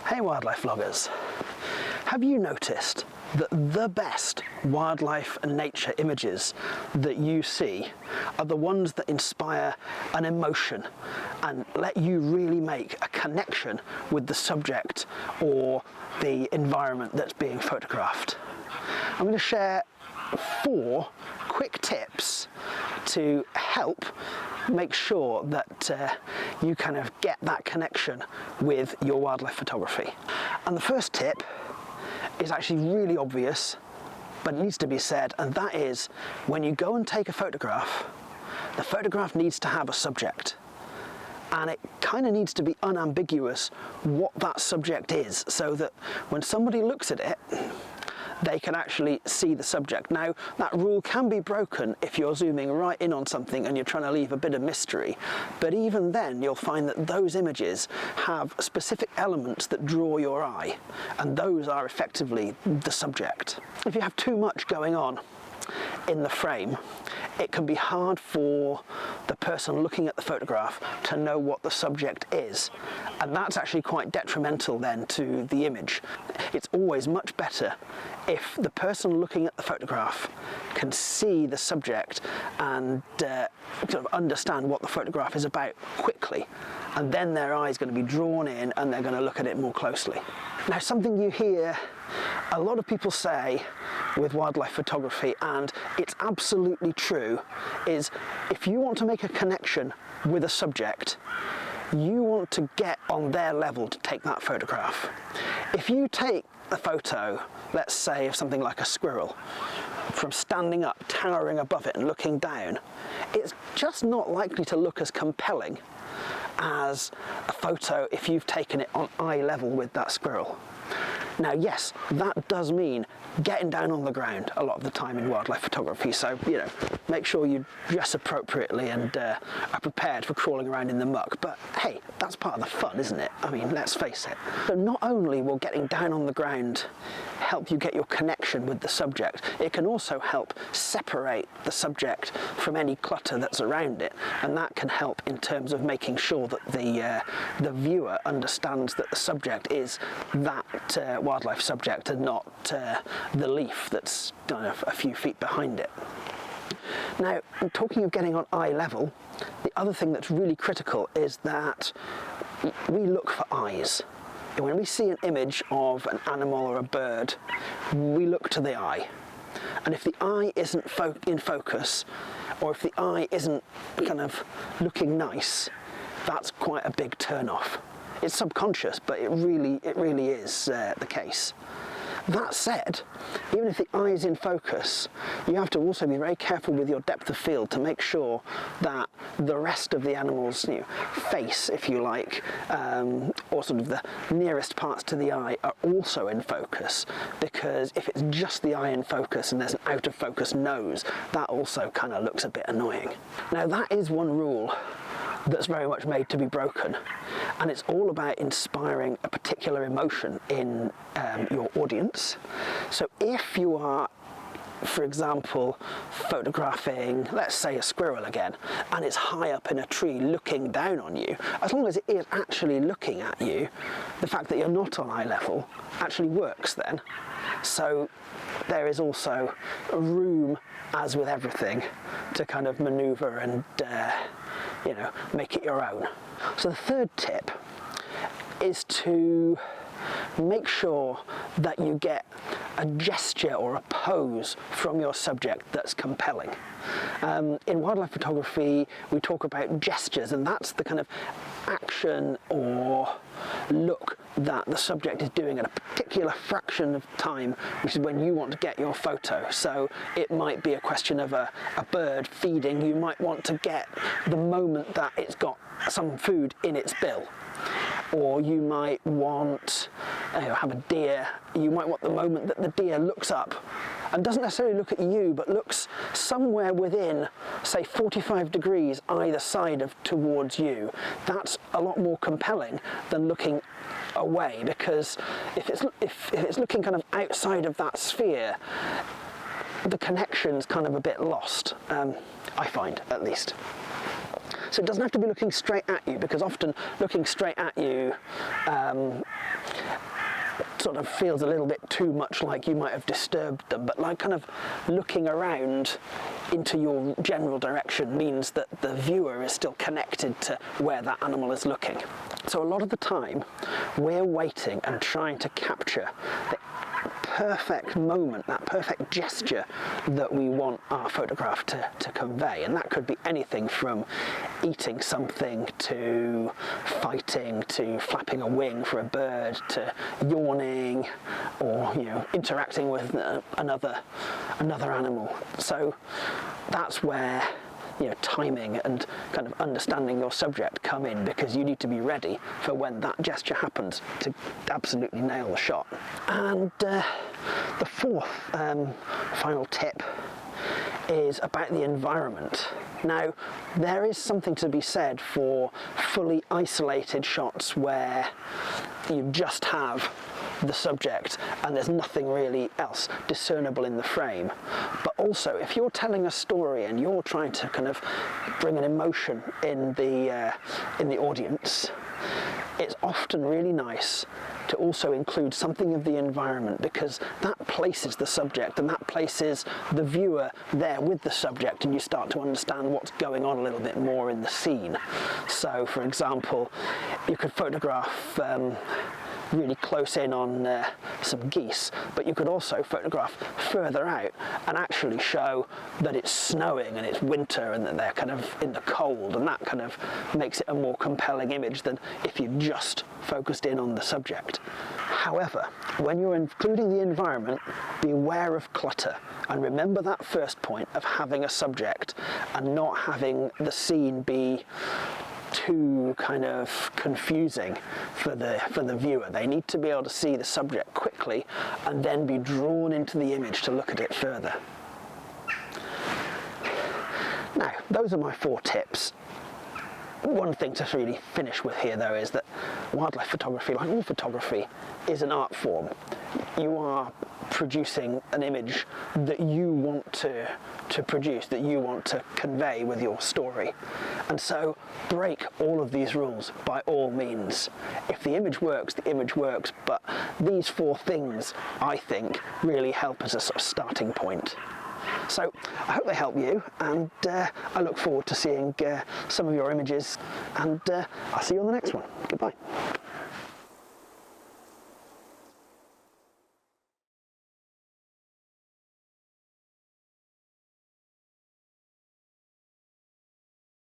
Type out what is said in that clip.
Hey wildlife vloggers, have you noticed that the best wildlife and nature images that you see are the ones that inspire an emotion and let you really make a connection with the subject or the environment that's being photographed? I'm going to share 4 quick tips to help make sure that you kind of get that connection with your wildlife photography. And the first tip is actually really obvious, but it needs to be said, and that is when you go and take a photograph, the photograph needs to have a subject. And it kind of needs to be unambiguous what that subject is, so that when somebody looks at it, they can actually see the subject. Now, that rule can be broken if you're zooming right in on something and you're trying to leave a bit of mystery, but even then you'll find that those images have specific elements that draw your eye, and those are effectively the subject. If you have too much going on in the frame, it can be hard for the person looking at the photograph to know what the subject is, and that's actually quite detrimental then to the image. It's always much better if the person looking at the photograph can see the subject and sort of understand what the photograph is about quickly, and then their eye is going to be drawn in and they're going to look at it more closely. Now, something you hear a lot of people say with wildlife photography, and it's absolutely true, is if you want to make a connection with a subject, you want to get on their level to take that photograph. If you take a photo, let's say, of something like a squirrel, from standing up, towering above it and looking down, it's just not likely to look as compelling as a photo if you've taken it on eye level with that squirrel. Now, yes, that does mean getting down on the ground a lot of the time in wildlife photography, so, you know, make sure you dress appropriately and are prepared for crawling around in the muck, but hey, that's part of the fun, isn't it? I mean, let's face it. So not only will getting down on the ground help you get your connection with the subject, it can also help separate the subject from any clutter that's around it, and that can help in terms of making sure that the viewer understands that the subject is that wildlife subject and not the leaf that's a few feet behind it. Now, talking of getting on eye level, the other thing that's really critical is that we look for eyes. When we see an image of an animal or a bird, we look to the eye. And if the eye isn't in focus, or if the eye isn't kind of looking nice, that's quite a big turn-off. It's subconscious, but it really is the case. That said, even if the eye is in focus, you have to also be very careful with your depth of field to make sure that the rest of the animal's face, if you like, or sort of the nearest parts to the eye are also in focus, because if it's just the eye in focus and there's an out of focus nose, that also kind of looks a bit annoying. Now, that is one rule that's very much made to be broken, and it's all about inspiring a particular emotion in your audience. So if you are, for example, photographing, let's say, a squirrel again, and it's high up in a tree looking down on you, as long as it is actually looking at you, the fact that you're not on eye level actually works then. So there is also room, as with everything, to kind of maneuver and make it your own. So the third tip is to make sure that you get a gesture or a pose from your subject that's compelling. In wildlife photography, we talk about gestures, and that's the kind of action or look that the subject is doing at a particular fraction of time, which is when you want to get your photo. So it might be a question of a bird feeding. You might want to get the moment that it's got some food in its bill. Or you might want, have a deer, you might want the moment that the deer looks up and doesn't necessarily look at you, but looks somewhere within, say, 45 degrees either side of towards you. That's a lot more compelling than looking away, because if it's looking kind of outside of that sphere, the connection's kind of a bit lost, I find, at least. So it doesn't have to be looking straight at you, because often looking straight at you sort of feels a little bit too much like you might have disturbed them, but like kind of looking around into your general direction means that the viewer is still connected to where that animal is looking. So a lot of the time we're waiting and trying to capture the perfect moment, that perfect gesture that we want our photograph to convey, and that could be anything from eating something to fighting to flapping a wing for a bird to yawning or interacting with another animal. So that's where timing and kind of understanding your subject come in, because you need to be ready for when that gesture happens to absolutely nail the shot. And the fourth final tip is about the environment. Now, there is something to be said for fully isolated shots where you just have the subject and there's nothing really else discernible in the frame. But also, if you're telling a story and you're trying to kind of bring an emotion in the audience, it's often really nice to also include something of the environment, because that places the subject and that places the viewer there with the subject, and you start to understand what's going on a little bit more in the scene. So, for example, you could photograph really close in on some geese, but you could also photograph further out and actually show that it's snowing and it's winter and that they're kind of in the cold, and that kind of makes it a more compelling image than if you just focused in on the subject. However, when you're including the environment, be aware of clutter, and remember that first point of having a subject and not having the scene be too kind of confusing for the viewer. They need to be able to see the subject quickly and then be drawn into the image to look at it further. Now, those are my 4 tips. One thing to really finish with here, though, is that wildlife photography, like all photography, is an art form. You are producing an image that you want to produce, that you want to convey with your story. And so break all of these rules by all means. If the image works, the image works, but these 4 things, I think, really help as a sort of starting point. So I hope they help you, and I look forward to seeing some of your images, and I'll see you on the next one. Goodbye.